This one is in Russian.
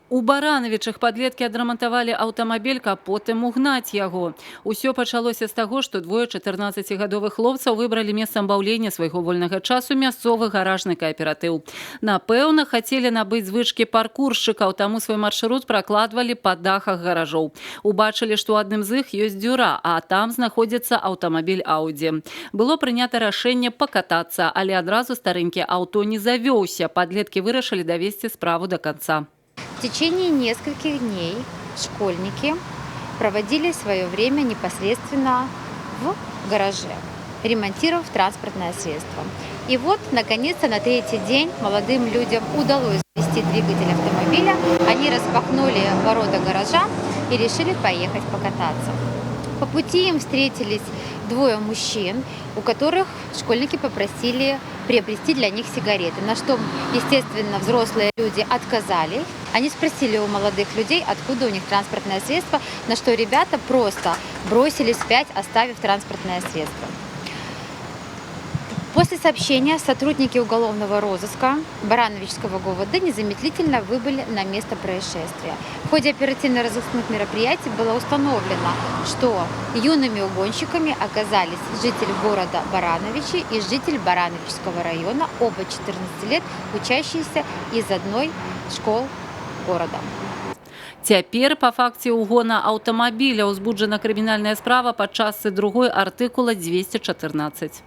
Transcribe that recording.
У Барановічах падлеткі адрамантавалі аўтамабіль, каб потым угнаць яго. Усё пачалося з таго, што двое 14гадовых хлопцаў выбралі месцам баўлення свайго вольнага часу мясцовы гаражны кааператыў. Напэўна, хацелі набыць звычкі паркуршчыкаў, таму свой маршрут пракладвалі па дахах гаражоў. Убачылі, што ў адным з іх ёсць дзюра, а там знаходзіцца аўтамабіль Audi. Было прынята рашэнне пакатацца, але адразу старэнькі аўто не завёўся. Падлеткі вырашылі давесці справу до конца. В течение нескольких дней школьники проводили свое время непосредственно в гараже, ремонтировав транспортное средство. И вот, наконец-то, на третий день молодым людям удалось завести двигатель автомобиля. Они распахнули ворота гаража и решили поехать покататься. По пути им встретились двое мужчин, у которых школьники попросили приобрести для них сигареты, на что, естественно, взрослые люди отказали. Они спросили у молодых людей, откуда у них транспортное средство, на что ребята просто бросились вспять, оставив транспортное средство. После сообщения сотрудники уголовного розыска Барановичского ГУВД незамедлительно выбыли на место происшествия. В ходе оперативно-розыскных мероприятий было установлено, что юными угонщиками оказались житель города Барановичи и житель Барановичского района, оба 14 лет, учащиеся из одной школ города. Цяпер па факце угона аўтамабіля ўзбуджана крымінальная справа па частцы 2 артыкула 214.